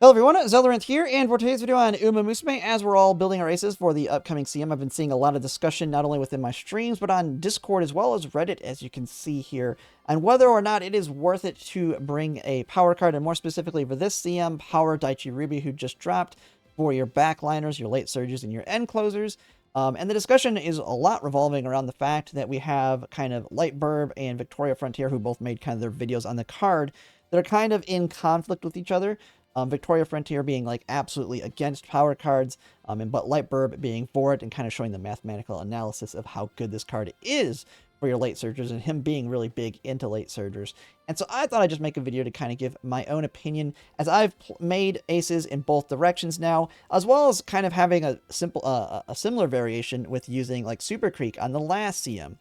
Hello everyone, Zeldarinth here, and for today's video on Umamusume, as we're all building our aces for the upcoming CM, I've been seeing a lot of discussion not only within my streams, but on Discord as well as Reddit, as you can see here, on whether or not it is worth it to bring a power card, and more specifically for this CM, Power Dai Ruby, who just dropped, for your backliners, your late surges, and your end closers. And the discussion is a lot revolving around the fact that we have kind of Lightburb and Victoria Frontier, who both made kind of their videos on the card, that are kind of in conflict with each other. Victoria Frontier being like absolutely against power cards, but Lightburb being for it and kind of showing the mathematical analysis of how good this card is for your late surgers, and him being really big into late surgers. And so I thought I'd just make a video to kind of give my own opinion, as I've made aces in both directions now, as well as kind of having a similar variation with using like Super Creek on the last CM.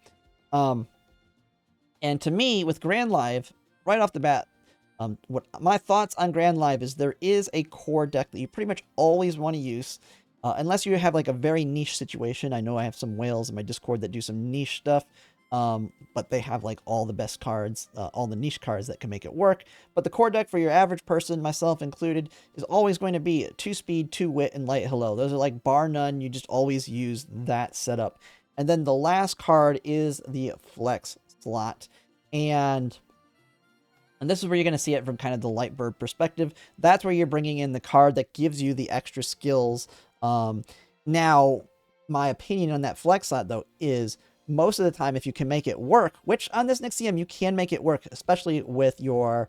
And to me, with Grand Live, right off the bat, what my thoughts on Grand Live is there is a core deck that you pretty much always want to use, unless you have like a very niche situation. I know I have some whales in my Discord that do some niche stuff, but they have like all the best cards, all the niche cards that can make it work. But the core deck for your average person, myself included, is always going to be 2 speed, 2 wit, and light hello. Those are like bar none. You just always use that setup. And then the last card is the flex slot. And this is where you're going to see it from kind of the Lightbird perspective. That's where you're bringing in the card that gives you the extra skills. Now, my opinion on that flex slot, though, is most of the time, if you can make it work, which on this next CM, you can make it work, especially with your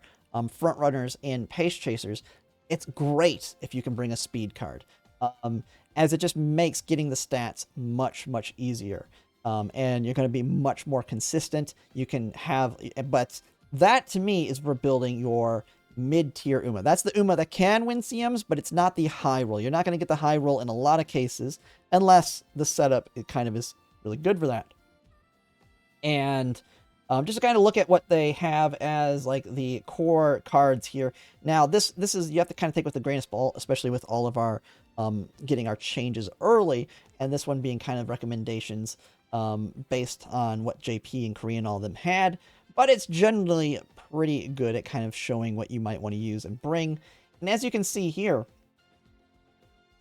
front runners and pace chasers, it's great if you can bring a speed card, as it just makes getting the stats much, much easier. And you're going to be much more consistent. You can have, but that, to me, is for building your mid-tier Uma. That's the Uma that can win CMs, but it's not the high roll. You're not going to get the high roll in a lot of cases, unless the setup it kind of is really good for that. And just to kind of look at what they have as like the core cards here. Now, this is, you have to kind of take with a grain of salt, especially with all of our getting our changes early, and this one being kind of recommendations based on what JP and Korean all of them had. But it's generally pretty good at kind of showing what you might want to use and bring. And as you can see here,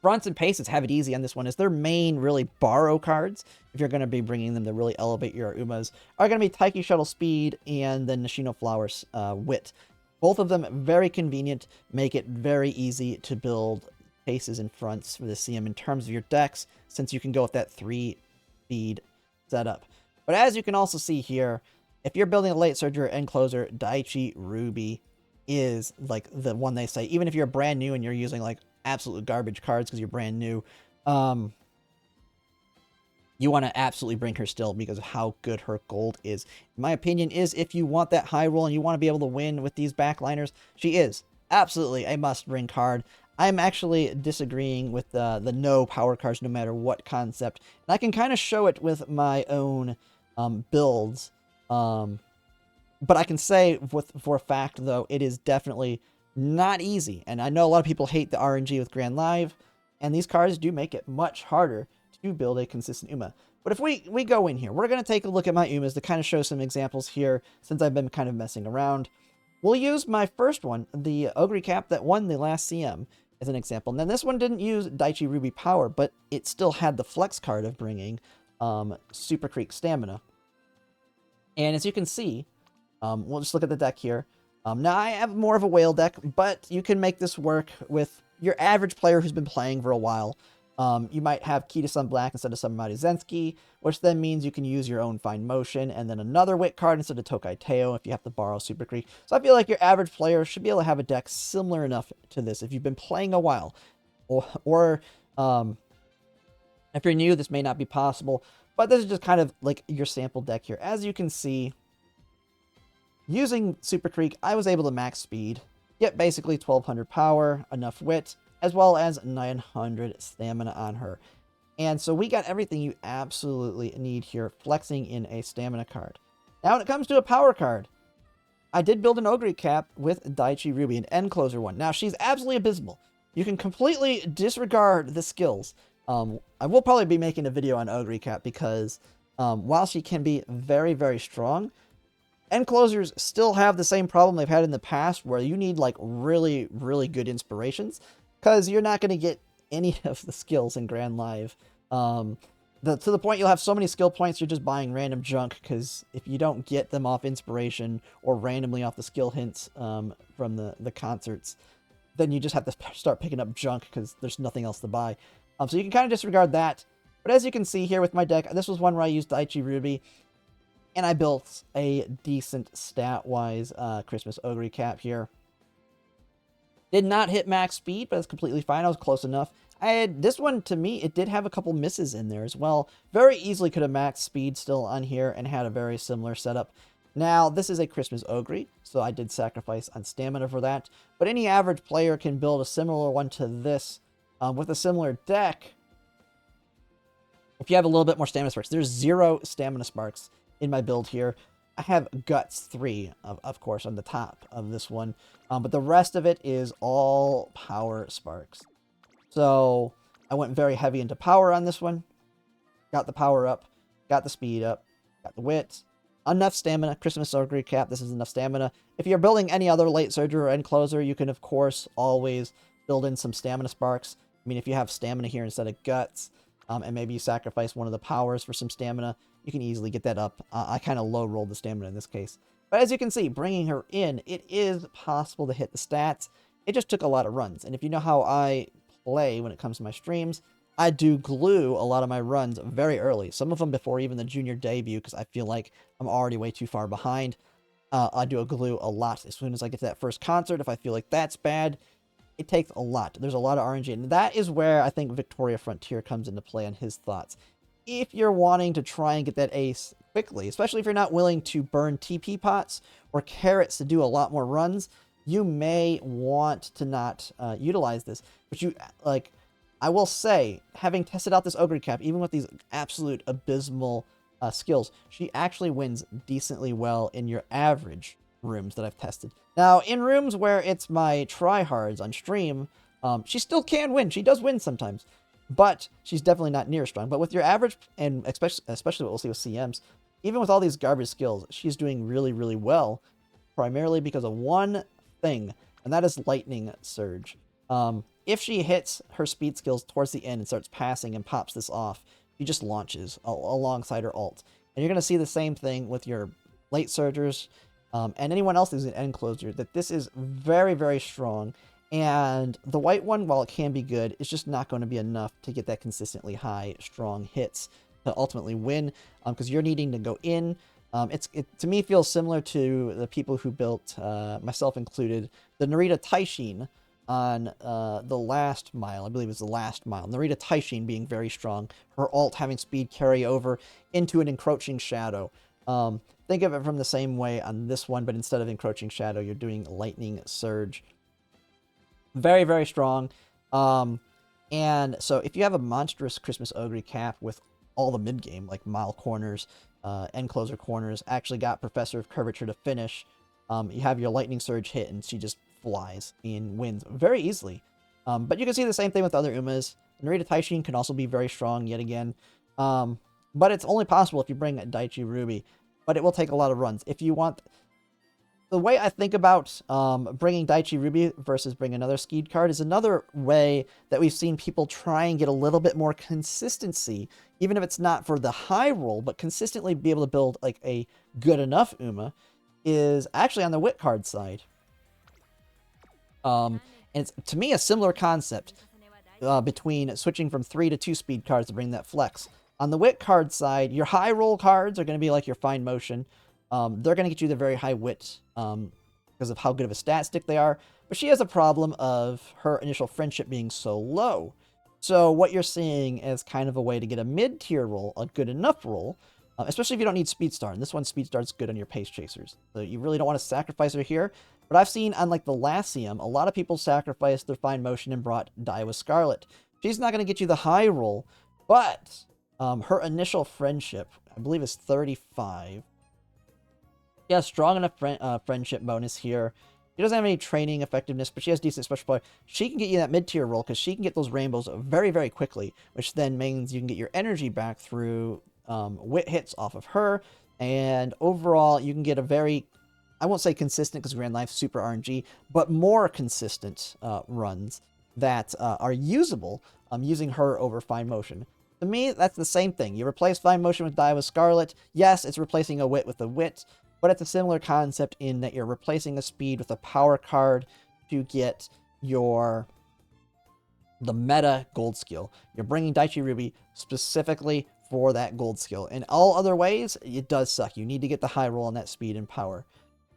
fronts and paces have it easy on this one, as their main really borrow cards, if you're going to be bringing them to really elevate your Umas, are going to be Taiki Shuttle Speed and the Nishino Flowers Wit. Both of them very convenient, make it very easy to build paces and fronts for the CM in terms of your decks, since you can go with that 3-speed setup. But as you can also see here, if you're building a late surger and closer, Dai Ruby is like the one they say. Even if you're brand new and you're using like absolute garbage cards because you're brand new, you want to absolutely bring her still because of how good her gold is. My opinion is, if you want that high roll and you want to be able to win with these backliners, she is absolutely a must-bring card. I'm actually disagreeing with the no power cards no matter what concept. And I can kind of show it with my own builds. But I can say for a fact, though, it is definitely not easy. And I know a lot of people hate the RNG with Grand Live, and these cards do make it much harder to build a consistent Uma. But if we go in here, we're going to take a look at my Umas to kind of show some examples here, since I've been kind of messing around. We'll use my first one, the Ogre Cap that won the last CM, as an example. And then this one didn't use Dai Ruby Power, but it still had the flex card of bringing Super Creek Stamina. And as you can see, we'll just look at the deck here. Now, I have more of a whale deck, but you can make this work with your average player who's been playing for a while. You might have Key to Sun Black instead of Summer Zensky, which then means you can use your own Fine Motion, and then another Wit card instead of Tokai Teo if you have to borrow Super Creek. So I feel like your average player should be able to have a deck similar enough to this if you've been playing a while. Or if you're new, this may not be possible. But this is just kind of like your sample deck here. As you can see, using Super Creek, I was able to max speed, get basically 1200 power, enough wit, as well as 900 stamina on her. And so we got everything you absolutely need here, flexing in a stamina card. Now, when it comes to a power card, I did build an Ogre Cap with Dai Ruby, an end closer one. Now, she's absolutely abysmal. You can completely disregard the skills. I will probably be making a video on Ogre Cap because while she can be very, very strong, End closers still have the same problem they've had in the past, where you need like really, really good inspirations, because you're not going to get any of the skills in Grand Live. To the point you'll have so many skill points, you're just buying random junk, because if you don't get them off inspiration or randomly off the skill hints from the concerts, then you just have to start picking up junk because there's nothing else to buy. So you can kind of disregard that. But as you can see here with my deck, this was one where I used Dai Ruby, and I built a decent stat-wise Christmas Ogre cap here. Did not hit max speed, but it's completely fine. I was close enough. This one, to me, it did have a couple misses in there as well. Very easily could have maxed speed still on here and had a very similar setup. Now, this is a Christmas Ogre, so I did sacrifice on stamina for that. But any average player can build a similar one to this with a similar deck. If you have a little bit more stamina sparks, there's 0 stamina sparks in my build here. I have Guts 3, of course, on the top of this one. But the rest of it is all power sparks. So I went very heavy into power on this one. Got the power up. Got the speed up. Got the wit. Enough stamina. Christmas Ogre cap. This is enough stamina. If you're building any other late surger or end closer, you can, of course, always build in some stamina sparks. I mean, if you have stamina here instead of guts, and maybe you sacrifice one of the powers for some stamina, you can easily get that up. I kind of low-rolled the stamina in this case. But as you can see, bringing her in, it is possible to hit the stats. It just took a lot of runs. And if you know how I play when it comes to my streams, I do glue a lot of my runs very early. Some of them before even the junior debut, because I feel like I'm already way too far behind. I do a glue a lot as soon as I get to that first concert. If I feel like that's bad, it takes a lot. There's a lot of RNG, and that is where I think Victoria Frontier comes into play on his thoughts. If you're wanting to try and get that ace quickly, especially if you're not willing to burn TP pots or carrots to do a lot more runs, you may want to not utilize this. But I will say, having tested out this Ogre cap, even with these absolute abysmal skills, she actually wins decently well in your average rooms that I've tested. Now, in rooms where it's my tryhards on stream, she still can win. She does win sometimes, but she's definitely not near strong. But with your average, and especially what we'll see with CMs, even with all these garbage skills, she's doing really, really well, primarily because of one thing, and that is Lightning Surge. If she hits her speed skills towards the end and starts passing and pops this off, she just launches alongside her ult. And you're going to see the same thing with your late surgers, and anyone else who's an end closer, that this is very, very strong. And the white one, while it can be good, is just not going to be enough to get that consistently high, strong hits to ultimately win, because you're needing to go in. It to me feels similar to the people who built, myself included, the Narita Taishin on the last mile. I believe it was the last mile. Narita Taishin being very strong, her ult having speed carry over into an encroaching shadow. Think of it from the same way on this one, but instead of encroaching shadow, you're doing lightning surge. Very, very strong. And so if you have a monstrous Christmas Ogre cap with all the mid-game, like mile corners, end closer corners, actually got Professor of Curvature to finish, you have your lightning surge hit and she just flies and wins very easily. But you can see the same thing with other Umas. Narita Taishin can also be very strong yet again. But it's only possible if you bring Dai Ruby. But it will take a lot of runs. If you want... The way I think about bringing Dai Ruby versus bring another Skeed card is another way that we've seen people try and get a little bit more consistency, even if it's not for the high roll, but consistently be able to build like a good enough Uma, is actually on the wit card side. And it's, to me, a similar concept between switching from 3 to 2 speed cards to bring that flex. On the wit card side, your high roll cards are going to be like your fine motion. They're going to get you the very high wit because of how good of a stat stick they are. But she has a problem of her initial friendship being so low. So what you're seeing is kind of a way to get a mid-tier roll, a good enough roll, especially if you don't need Speed Star. And this one, Speed Star is good on your Pace Chasers. So you really don't want to sacrifice her here. But I've seen on like the last CM, a lot of people sacrificed their fine motion and brought Dai with Scarlet. She's not going to get you the high roll, but her initial friendship, I believe, is 35. She has strong enough friendship bonus here. She doesn't have any training effectiveness, but she has decent special play. She can get you that mid-tier roll because she can get those rainbows very, very quickly, which then means you can get your energy back through wit hits off of her. And overall, you can get a very, I won't say consistent because Grand Life super RNG, but more consistent runs that are usable using her over Fine Motion. To me, that's the same thing. You replace Fine Motion with Dai with Scarlet. Yes, it's replacing a Wit with a Wit, but it's a similar concept in that you're replacing a speed with a power card to get the meta gold skill. You're bringing Daichi Ruby specifically for that gold skill. In all other ways, it does suck. You need to get the high roll on that speed and power.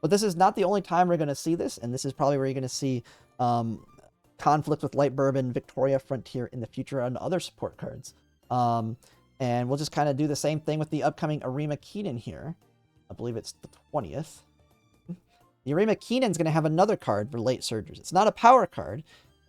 But this is not the only time we're going to see this, and this is probably where you're going to see conflict with Light Bourbon, Victoria, Frontier in the future on other support cards. And we'll just kind of do the same thing with the upcoming Arima Keenan here. I believe it's the 20th. The Arima Keenan's going to have another card for late surgers. It's not a power card.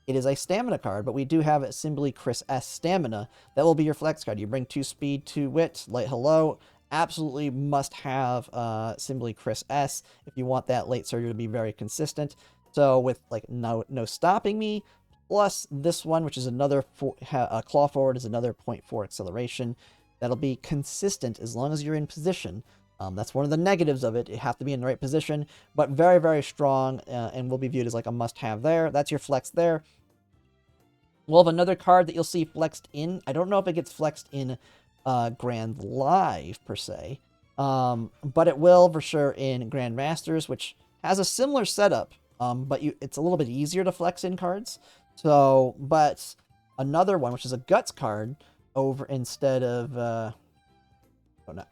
It is a stamina card, but we do have Assembly Chris S stamina. That will be your flex card. You bring 2 speed, 2 wit, light hello. Absolutely must have Assembly Chris S if you want that late surger to be very consistent. So with like no stopping me, plus this one, which is another claw forward, is another 0.4 acceleration. That'll be consistent as long as you're in position. That's one of the negatives of it. You have to be in the right position, but very, very strong and will be viewed as like a must-have there. That's your flex there. We'll have another card that you'll see flexed in. I don't know if it gets flexed in Grand Live, per se, but it will for sure in Grand Masters, which has a similar setup, but it's a little bit easier to flex in cards. So, but another one, which is a Guts card, over instead of... oh, no.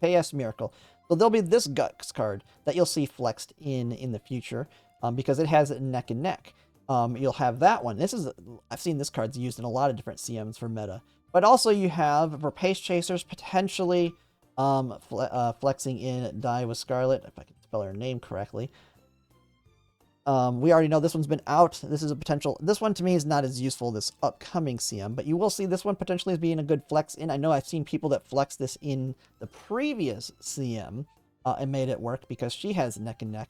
KS Miracle. So there'll be this Guts card that you'll see flexed in the future because it has it neck and neck. You'll have that one. I've seen this card's used in a lot of different CMs for meta. But also you have, for Pace Chasers, potentially flexing in Dai with Scarlet, if I can spell her name correctly. We already know this one's been out. This is a potential... This one to me is not as useful this upcoming CM, but you will see this one potentially as being a good flex in. I know I've seen people that flex this in the previous CM and made it work because she has neck and neck.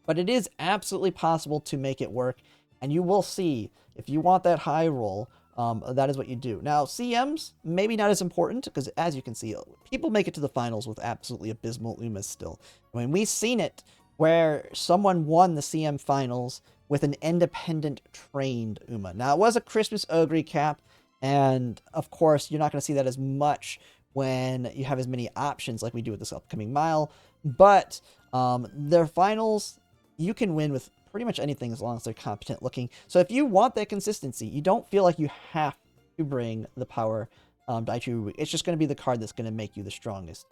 But it is absolutely possible to make it work, and you will see, if you want that high roll, that is what you do. Now, CMs, maybe not as important, because as you can see, people make it to the finals with absolutely abysmal Umas still. I mean, we've seen it where someone won the CM finals with an independent trained Uma. Now, it was a Christmas Ogre cap, and of course, you're not going to see that as much when you have as many options like we do with this upcoming mile, but their finals, you can win with pretty much anything as long as they're competent looking. So if you want that consistency, you don't feel like you have to bring the power Daichi Ruby. It's just going to be the card that's going to make you the strongest.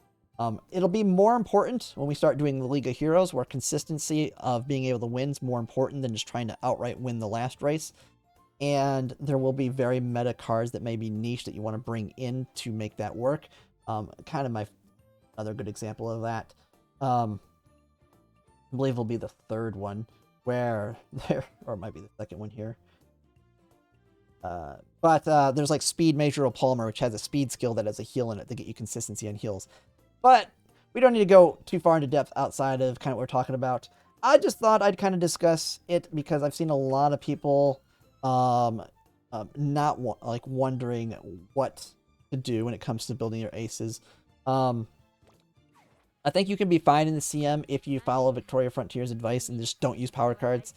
It'll be more important when we start doing the League of Heroes, where consistency of being able to win is more important than just trying to outright win the last race. And there will be very meta cards that may be niche that you want to bring in to make that work. Kind of another good example of that. I believe will be the third one, where there, or it might be the second one here. But there's like Speed Major Palmer, which has a speed skill that has a heal in it to get you consistency on heals. But we don't need to go too far into depth outside of kind of what we're talking about. I just thought I'd kind of discuss it because I've seen a lot of people wondering what to do when it comes to building your aces. I think you can be fine in the CM if you follow Victoria Frontier's advice and just don't use power cards.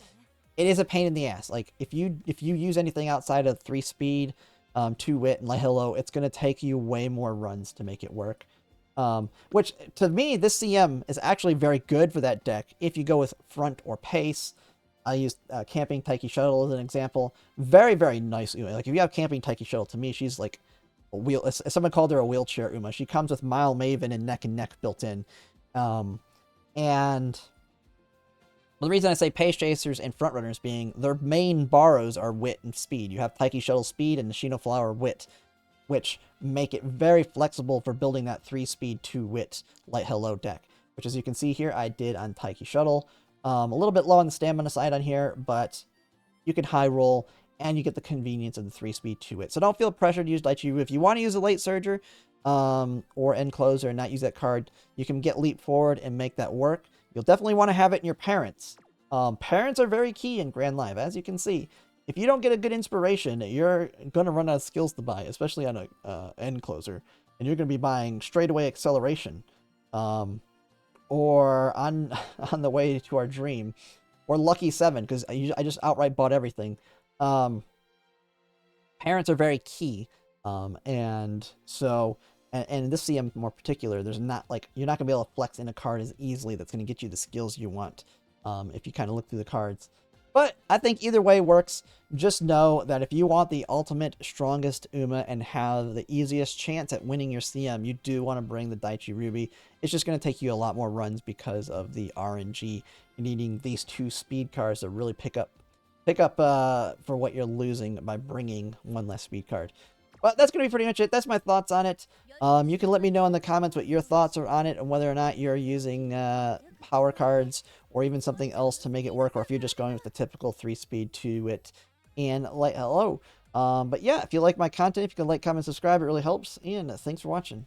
It is a pain in the ass. Like if you use anything outside of 3 speed, 2 wit, and hello, it's going to take you way more runs to make it work. Which, to me, this CM is actually very good for that deck if you go with Front or Pace. I used Camping Taiki Shuttle as an example. Very, very nice Uma. Like, if you have Camping Taiki Shuttle, to me, she's like a wheel. If someone called her a wheelchair Uma. She comes with Mile Maven and Neck built in. And the reason I say Pace Chasers and Frontrunners being their main borrows are Wit and Speed. You have Taiki Shuttle Speed and Nishino Flower Wit, which make it very flexible for building that 3-speed, 2-wit Light Hello deck, which as you can see here, I did on Taiki Shuttle. A little bit low on the stamina side on here, but you can high roll, and you get the convenience of the 3-speed, 2-wit. So don't feel pressured to use Daichi Ruby. If you want to use a late surger or end closer and not use that card, you can get Leap Forward and make that work. You'll definitely want to have it in your parents. Parents are very key in Grand Live, as you can see. if you don't get a good inspiration, you're gonna run out of skills to buy, especially on a end closer, and you're gonna be buying straightaway acceleration, or on on the way to our dream, or lucky 7 because I just outright bought everything. Parents are very key, and so and in this CM more particular, there's not like you're not gonna be able to flex in a card as easily that's gonna get you the skills you want, if you kind of look through the cards. But I think either way works. Just know that if you want the ultimate strongest Uma and have the easiest chance at winning your CM, you do want to bring the Daichi Ruby. It's just going to take you a lot more runs because of the RNG. You're needing these 2 speed cards to really pick up for what you're losing by bringing 1 less speed card. But that's going to be pretty much it. That's my thoughts on it. You can let me know in the comments what your thoughts are on it and whether or not you're using power cards or even something else to make it work, or if you're just going with the typical 3-speed to it. And like hello. But yeah, if you like my content, if you can like, comment, subscribe, it really helps. And thanks for watching.